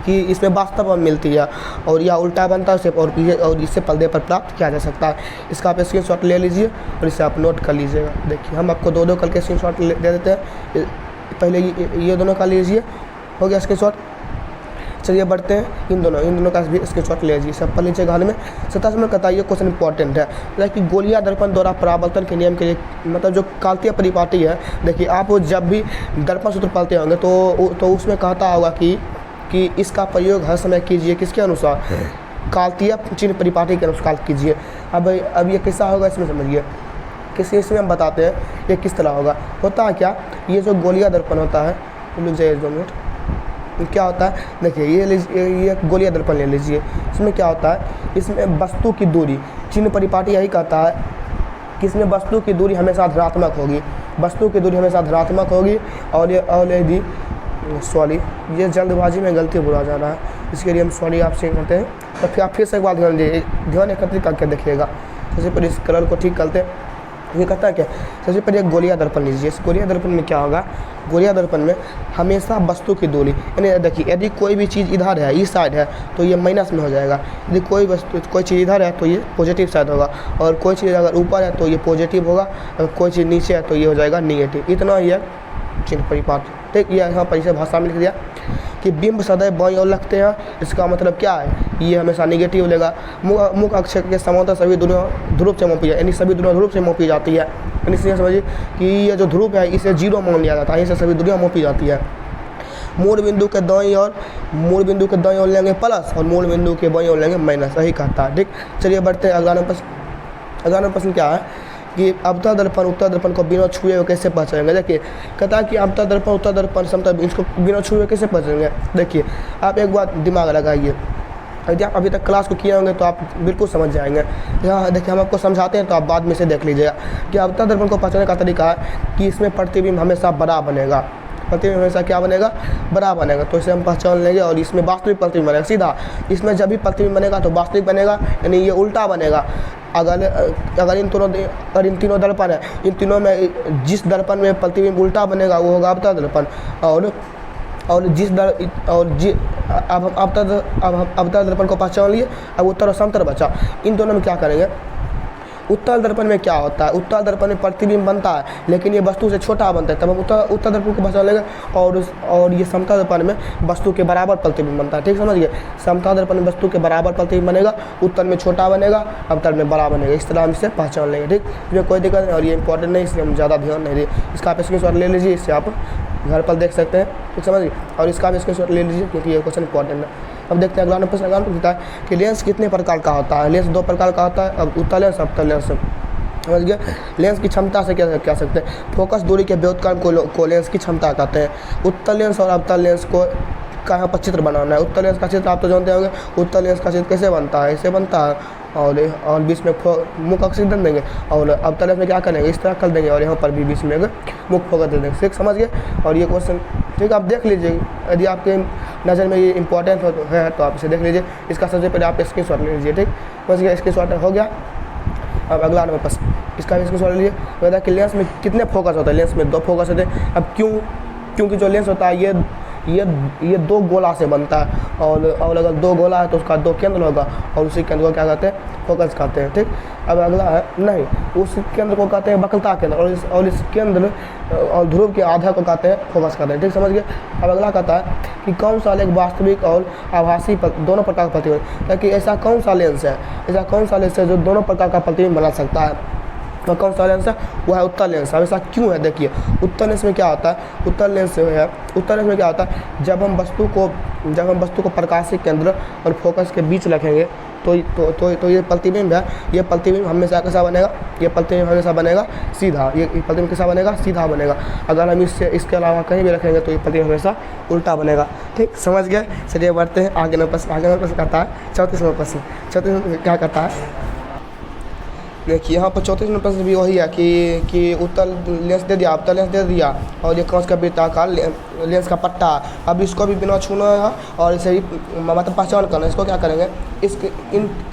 कि इसमें वास्तव में मिलती है और यह उल्टा बनता है और इससे पर्दे पर प्राप्त किया जा सकता है। इसका आप स्क्रीनशॉट ले लीजिए और इसे आप नोट कर लीजिएगा। देखिए, हम आपको दो करके स्क्रीनशॉट दे देते हैं। पहले ये दोनों का लीजिए, हो गया स्क्रीनशॉट। चलिए बढ़ते हैं इन दोनों का भी स्क्रीनशॉट ले लीजिए। सब पर नीचे घर में 27 में कहता है, ये क्वेश्चन इंपॉर्टेंट है। लाइक गोलीय दर्पण द्वारा परावर्तन के नियम के लिए मतलब जो काल्तीय परिपाटी है। देखिए, आप जब भी दर्पण सूत्र पढ़ते होंगे तो उसमें कहता होगा कि इसका प्रयोग हर समय कीजिए किसके अनुसार, काल्तीय चिन्ह परिपाटी के अनुसार कीजिए। अब ये कैसा होगा इसमें समझिए। इसमें हम बताते हैं ये किस तरह होगा। होता है क्या, ये जो गोलीय दर्पण होता है, क्या होता है। देखिए, ये गोलीय दर्पण ले लीजिए। इसमें क्या होता है, इसमें वस्तु की दूरी चिन्ह परिपाटी यही कहता है कि इसमें वस्तु की दूरी हमेशा धनात्मक होगी, और यदि सॉरी, ये जल्दबाजी में गलती बुरा जा रहा है, इसके लिए हम सॉरी आपसे करते हैं। तो फिर आप फिर से एक बात ध्यान एकत्रित करके देखिएगा। सबसे पहले इस कलर को ठीक करते हैं। ये कहता है क्या, सबसे पहले एक गोलीय दर्पण लीजिए। इस गोलीय दर्पण में क्या होगा, गोलीय दर्पण में हमेशा वस्तु की दूरी, यानी देखिए यदि कोई भी चीज़ इधर है, इस साइड है तो ये माइनस में हो जाएगा। यदि कोई चीज़ इधर है तो ये पॉजिटिव साइड होगा, और कोई चीज़ अगर ऊपर है तो ये पॉजिटिव होगा, अगर कोई चीज़ नीचे है तो ये हो जाएगा निगेटिव। इतना ही है चिन्ह परिपाटी। ठीक, ये यहाँ पर इसे भाषा में लिख दिया कि बिंब सदैव बाईं ओर लगते हैं। इसका मतलब क्या है, ये हमेशा निगेटिव लेगा। मुख अक्ष के समांतर सभी ध्रुव से मापी जाए, यानी सभी ध्रुव से मापी जाती है। यानी इसलिए समझिए कि ये जो ध्रुव है इसे 0 मान लिया जाता है, इसे सभी दूरियाँ मापी जाती है। मूल बिंदु के दाईं ओर लेंगे प्लस और मूल बिंदु के बाईं ओर लेंगे माइनस, यही कहता है। ठीक, चलिए बढ़ते हैं अगला प्रश्न क्या है कि अवतल दर्पण उत्तल दर्पण को बिना छुए हुए कैसे पहचानेंगे। देखिए, कहता है कि अवतल दर्पण उत्तल दर्पण समतल इसको बिना छुए हुए कैसे पहचानेंगे। देखिए, आप एक बात दिमाग लगाइए, यदि आप अभी तक क्लास को किए होंगे तो आप बिल्कुल समझ जाएंगे। यहाँ देखिए, हम आपको समझाते हैं तो आप बाद में से देख लीजिएगा कि अवतल दर्पण को पहचानने का तरीका है कि इसमें प्रतिबिंब हमेशा बड़ा बनेगा। प्रतिबिंब हमेशा क्या बनेगा, बड़ा बनेगा, तो इसे हम पहचान लेंगे। और इसमें वास्तविक प्रतिबिंब बनेगा सीधा। इसमें जब भी प्रतिबिंब बनेगा तो वास्तविक बनेगा, यानी ये उल्टा बनेगा। अगर इन तीनों दर्पण है, इन तीनों में जिस दर्पण में प्रतिबिंब उल्टा बनेगा वो होगा अवतल दर्पण। अब अवतल दर्पण को पहचान लिए। अब उत्तल और समतल बचा। इन दोनों में क्या करेंगे। उत्तल दर्पण में क्या होता है, उत्तल दर्पण में प्रतिबिंब बनता है लेकिन ये वस्तु से छोटा बनता है, तब हम उत्तल दर्पण को पहचान लेंगे। और ये समतल दर्पण में वस्तु के बराबर प्रतिबिंब बनता है। ठीक, समझिए। समतल दर्पण में वस्तु के बराबर प्रतिबिंब बनेगा, उत्तल में छोटा बनेगा, अवतल में बड़ा बनेगा। इस तरह हम इसे पहचान लेंगे। ठीक, इसमें कोई दिक्कत नहीं और ये इंपॉर्टेंट नहीं, इसलिए हम ज़्यादा ध्यान नहीं दें। इसका आप स्क्रीनशॉट ले लीजिए, इससे आप घर पर देख सकते हैं। ठीक, समझिए। और इसका भी स्क्रीनशॉट ले लीजिए क्योंकि ये क्वेश्चन इंपॉर्टेंट है। अब देखते हैं अगला प्रश्न पूछता है कि लेंस कितने प्रकार का होता है। लेंस 2 प्रकार का होता है। अब उत्तल लेंस, अवतल लेंस। समझ गया। लेंस की क्षमता से क्या कह सकते हैं, फोकस दूरी के व्युत्क्रम को लेंस की क्षमता कहते हैं। उत्तल लेंस और अवतल लेंस को का यहाँ पर चित्र बनाना है। उत्तल लेंस का चित्र आप तो जानते होंगे। उत्तल लेंस का चित्र कैसे बनता है, ऐसे बनता है और बीच में मुख ऑक्सीजन देंगे और अब लेंस में क्या करेंगे, इस तरह कर देंगे और यहाँ पर भी बीच में एक मुख फोकस दे देंगे। ठीक, समझ गए। और ये क्वेश्चन ठीक आप देख लीजिए, यदि आपके नज़र में ये इंपॉर्टेंट है तो आप इसे देख लीजिए। इसका सबसे पहले आप स्क्रीनशॉट ले लीजिए। ठीक, समझ गया, स्क्रीनशॉट हो गया। अब अगला नंबर पर इसका भी स्क्रीनशॉट ले लीजिए। बताया कि लेंस में कितने फोकस होता है, लेंस में 2 फोकस होते हैं। अब क्योंकि जो लेंस होता है ये 2 गोला से बनता है और अगर 2 गोला है तो उसका 2 केंद्र होगा और उसी केंद्र को क्या कहते हैं, फोकस कहते हैं। ठीक, अब अगला है नहीं, उस केंद्र को कहते हैं वक्रता केंद्र और इस केंद्र और ध्रुव के आधा को कहते हैं फोकस कहते हैं। ठीक, समझ गए। अब अगला कहता है कि कौन सा लेंस वास्तविक और आभासी दोनों प्रकार का प्रतिबिंब, ताकि ऐसा कौन सा लेंस है जो दोनों प्रकार का प्रतिबिंब बना सकता है। तो कौन सा लेंस है, वो है उत्तल लेंस। अब ऐसा क्यों है, देखिए उत्तल लेंस में क्या होता है, उत्तल लेंस में क्या होता है, जब हम वस्तु को प्रकाशीय केंद्र और फोकस के बीच रखेंगे तो ये प्रतिबिंब है, ये प्रतिबिंब हमेशा कैसा बनेगा, ये प्रतिबिंब हमेशा बनेगा सीधा। ये प्रतिबिंब कैसा बनेगा, सीधा बनेगा। अगर हम इसके अलावा कहीं भी रखेंगे तो ये प्रतिबिंब हमेशा उल्टा बनेगा। ठीक, समझ गए। चलिए बढ़ते हैं आगे नंबर प्रश्न कहता है 34 नंबर प्रश्न। 34 नंबर क्या कहता है, देखिए यहाँ पर 34 नंबर प्रश्न भी वही है कि उत्तल लेंस दे दिया, अवतल लेंस दे दिया और ये कांच का वृत्ताकार लेंस का पट्टा। अब इसको भी बिना छूना है और इसे ही मतलब पहचान करना। इसको क्या करेंगे,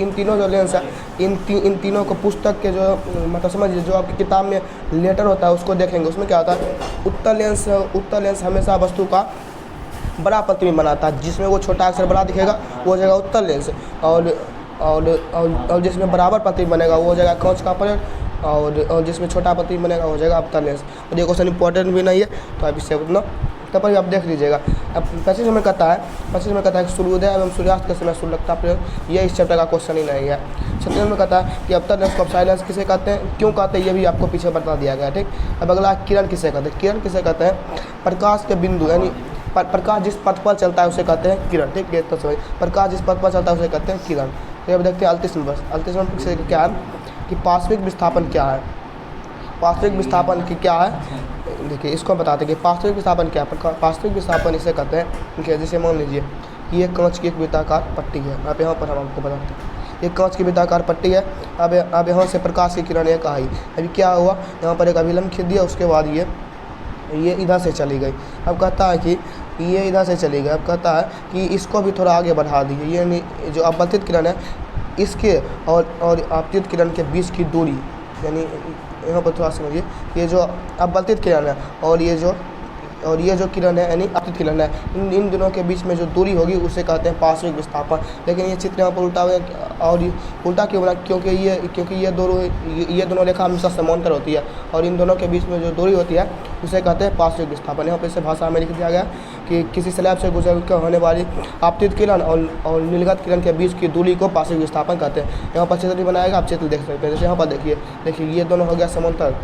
इन तीनों जो लेंस है, इन तीनों को पुस्तक के जो मतलब समझिए जो आपकी किताब में लेटर होता है उसको देखेंगे। उसमें क्या होता है, उत्तल लेंस हमेशा वस्तु का बड़ा प्रतिबिंब बनाता है। जिसमें वो छोटा अक्षर बड़ा दिखेगा वो जगह उत्तल लेंस, और जिसमें बराबर प्रतिबिंब बनेगा वो जगह कांच का प्लेट, और जिसमें छोटा प्रतिबिंब बनेगा वो जगह अवतल लेंस। और ये क्वेश्चन इंपॉर्टेंट भी नहीं है तो आप इससे उतना तब पर आप देख लीजिएगा। अब 25 में कहता है कि सूर्योदय एवं सूर्यास्त के समय सूर्यता प्रयोग, ये इस चैप्टर का क्वेश्चन ही नहीं है। 36 में कहता है कि अवतल लेंस को अपसाइड लेंस किसे कहते हैं, क्यों कहते हैं, ये भी आपको पीछे बता दिया गया। ठीक, अब अगला किरण किसे कहते हैं, किरण किसे कहते हैं, प्रकाश के बिंदु यानी प्रकाश जिस पथ पर चलता है उसे कहते हैं किरण। ठीक है, तो समझ, प्रकाश जिस पथ पर चलता है उसे कहते हैं किरण। तो अब देखते हैं 38 नंबर से क्या है कि पार्श्विक विस्थापन क्या है। पार्श्विक विस्थापन की क्या है, देखिए इसको बताते हैं कि पार्श्विक विस्थापन क्या है। पार्श्विक विस्थापन इसे कहते हैं, देखिए जैसे मान लीजिए कि ये कांच की एक वृत्ताकार पट्टी है। अब यहाँ पर हम आपको बताते हैं ये कांच की वृत्ताकार पट्टी है। अब यहाँ से प्रकाश की किरण एक आई, अभी क्या हुआ, यहाँ पर एक अभिलंब खींच दिया, उसके बाद ये इधर से चली गई। अब कहता है कि ये इधर से चली गई। अब कहता है कि इसको भी थोड़ा आगे बढ़ा दीजिए, ये जो अपवर्तित किरण है इसके और आपतित किरण के बीच की दूरी, यानी यहाँ पर थोड़ा समझिए, ये जो अपवर्तित किरण है और ये जो किरण है यानी आपतित किरण है, इन दोनों के बीच में जो दूरी होगी उसे कहते हैं पार्श्विक विस्थापन। लेकिन ये चित्र यहाँ पर उल्टा हो गया, और उल्टा क्यों बना, क्योंकि ये दोनों रेखा हमेशा समांतर होती है और इन दोनों के बीच में जो दूरी होती है उसे कहते हैं पार्श्विक विस्थापन। यहाँ पर इसे भाषा में लिख दिया गया कि किसी स्लैब से गुजर कर होने वाली आपतित किरण और नीलगत किरण के बीच की दूरी को पार्श्विक विस्थापन कहते हैं। यहाँ पर चित्र भी बनाएगा, आप चित्र देख सकते हैं। जैसे यहाँ पर देखिए ये दोनों हो गया समांतर,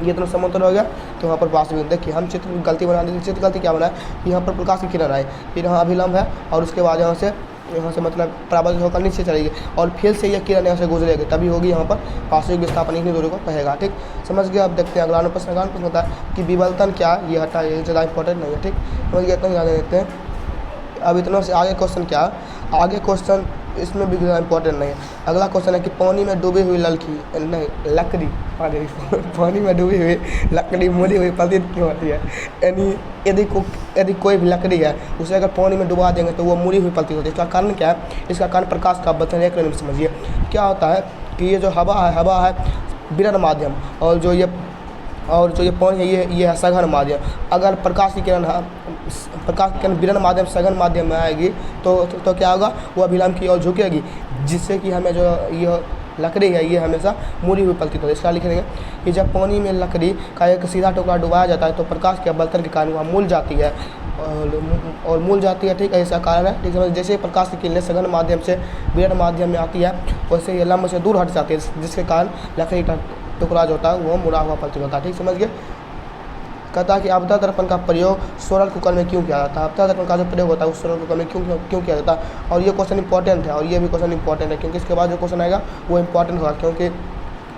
ये दोनों समांतर हो गया, तो यहाँ पर पार्श्विक, देखिए हम चित्र में गलती बना दी। चित्र गलती क्या बना है कि यहाँ पर प्रकाश की किरण आई, फिर यहाँ अभिलंब है और उसके बाद यहाँ से मतलब परावर्तित होकर नीचे चलेगी और फिर से ये किरण यहाँ से गुजरेगी, तभी होगी यहाँ पर पार्श्विक विस्थापन, इतनी दूरी को कहेगा। ठीक, समझ गए। अब देखते हैं अगला प्रश्न। अगला प्रश्न होता है कि विवर्तन क्या, ये हटा, ये ज़्यादा इंपॉर्टेंट नहीं है। ठीक, समझ गए, इतना जाने देते हैं। अब इतना से आगे क्वेश्चन क्या है, आगे क्वेश्चन इसमें भी ज़्यादा इंपॉर्टेंट नहीं है। अगला क्वेश्चन है कि पानी में डूबी हुई लकड़ी पानी में डूबी हुई लकड़ी मुड़ी हुई प्रतीत क्यों होती है, यानी यदि कोई भी लकड़ी है उसे अगर पानी में डुबा देंगे तो वो मुड़ी हुई प्रतीत होती है। इसका कारण क्या है, इसका कारण प्रकाश का अपवर्तन। एक मिनट समझिए क्या होता है कि ये जो हवा है विरल माध्यम, और जो ये पानी है ये है सघन माध्यम। अगर प्रकाश की किरण विरल माध्यम सघन माध्यम में आएगी तो क्या होगा, वो अभिलंब की ओर झुकेगी, जिससे कि हमें जो ये लकड़ी है ये हमेशा मुड़ी हुई प्रतीत होती है। इसका लिख देंगे कि जब पानी में लकड़ी का एक सीधा टुकड़ा डुबाया जाता है तो प्रकाश के अपवर्तन के कारण वह मूल जाती है और मूल जाती है। ठीक है, इसका कारण है, ठीक है, जैसे प्रकाश की किरणें सघन माध्यम से विरल माध्यम में आती है वैसे ये लंब से दूर हट जाती है, जिसके कारण लकड़ी का टुकड़ा जो होता है वो मुड़ा हुआ प्रतीत होता है। ठीक, समझ गए। कहता है कि आपदा दर्पण का प्रयोग सोलर कुकर में क्यों किया जाता है। आपदा दर्पण का जो प्रयोग होता है उस सोलर कुकर में क्यों किया जाता है, और ये क्वेश्चन इंपॉर्टेंट है और ये भी क्वेश्चन इंपॉर्टेंट है क्योंकि इसके बाद जो क्वेश्चन आएगा वो इंपॉर्टेंट होगा, क्योंकि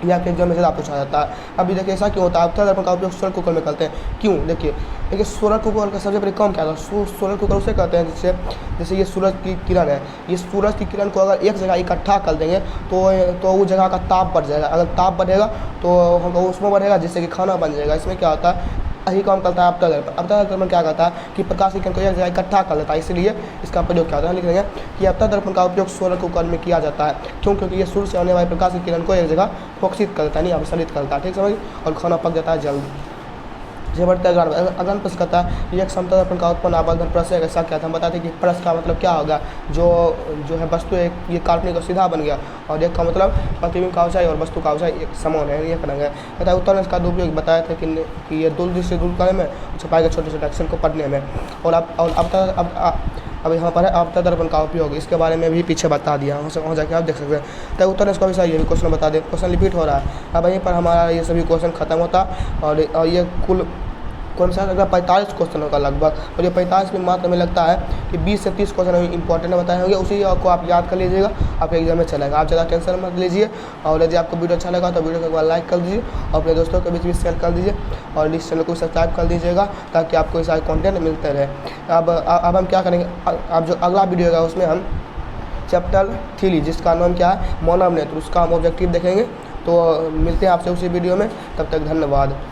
या फिर एग्जाम में ज़्यादा पूछा जाता है। अभी देखिए ऐसा क्यों होता है, अवतल दर्पण का उपयोग सोलर कुकर में करते हैं, क्यों? देखिए सोलर कुकर का सबसे बड़ी काम क्या था, सोलर कुकर उसे कहते हैं जिससे जैसे ये सूरज की किरण है, ये सूरज की किरण को अगर एक जगह इकट्ठा कर देंगे तो वो जगह का ताप बढ़ जाएगा, अगर ताप बढ़ेगा तो हम उसमें बढ़ेगा जिससे कि खाना बन जाएगा। इसमें क्या होता है, यही काम करता है अवतल दर्पण। अवतल दर्पण क्या करता है कि प्रकाश की किरण को एक जगह इकट्ठा कर लेता है, इसलिए इसका प्रयोग क्या होता है, लिख देंगे कि अवतल दर्पण का उपयोग सोलर कुकर में किया जाता है। क्यों? क्योंकि ये सूर्य से आने वाले प्रकाश की किरण को एक जगह फोकसित करता है, नहीं अपसरित करता है, ठीक समझ, और खाना पक जाता है जल्द। जे बढ़ता है अगला प्रश्न करता है एक समतल दर्पण का उत्पन्न आवर्धन प्रश्न ऐसा क्या था, हम बताते हैं कि प्रश्न का मतलब क्या होगा, जो है वस्तु एक ये काल्पनिक और सीधा बन गया, और एक का मतलब प्रतिबिंब का ऊंचाई और वस्तु का ऊंचाई एक समान है, ये करेंगे। कहता है उत्तर में इसका दुरुपयोग बताया था कि ये दूर से दूर करने में, छपाई के छोटे छोटे अक्षर को पढ़ने में। और अब यहाँ पर है अवतल दर्पण का उपयोग, इसके बारे में भी पीछे बता दिया, वहाँ जाके आप देख सकते हैं। तो उत्तर इसका भी सही है, क्वेश्चन बता दें, क्वेश्चन रिपीट हो रहा है। अब यहीं पर हमारा ये सभी क्वेश्चन खत्म होता और ये कुल कौन सा लगता है 45 क्वेश्चन होगा लगभग, और ये 45 में मात्र में लगता है कि 20 से 30 क्वेश्चन इंपॉर्टेंट बताए होंगे, उसी को आप याद कर लीजिएगा, आपके एग्जाम में चलेगा। आप ज़्यादा टेंशन मत लीजिए, और यदि आपको वीडियो अच्छा लगा तो वीडियो को एक बार लाइक कर दीजिए और अपने दोस्तों के बीच भी शेयर कर दीजिए, और इस चैनल को सब्सक्राइब कर दीजिएगा ताकि आपको सारे कॉन्टेंट मिलते रहे। अब हम क्या करेंगे, अब जो अगला वीडियो है उसमें हम चैप्टर 3 जिसका नाम क्या है मानव नेत्र, उसका हम ऑब्जेक्टिव देखेंगे। तो मिलते हैं आपसे उसी वीडियो में, तब तक धन्यवाद।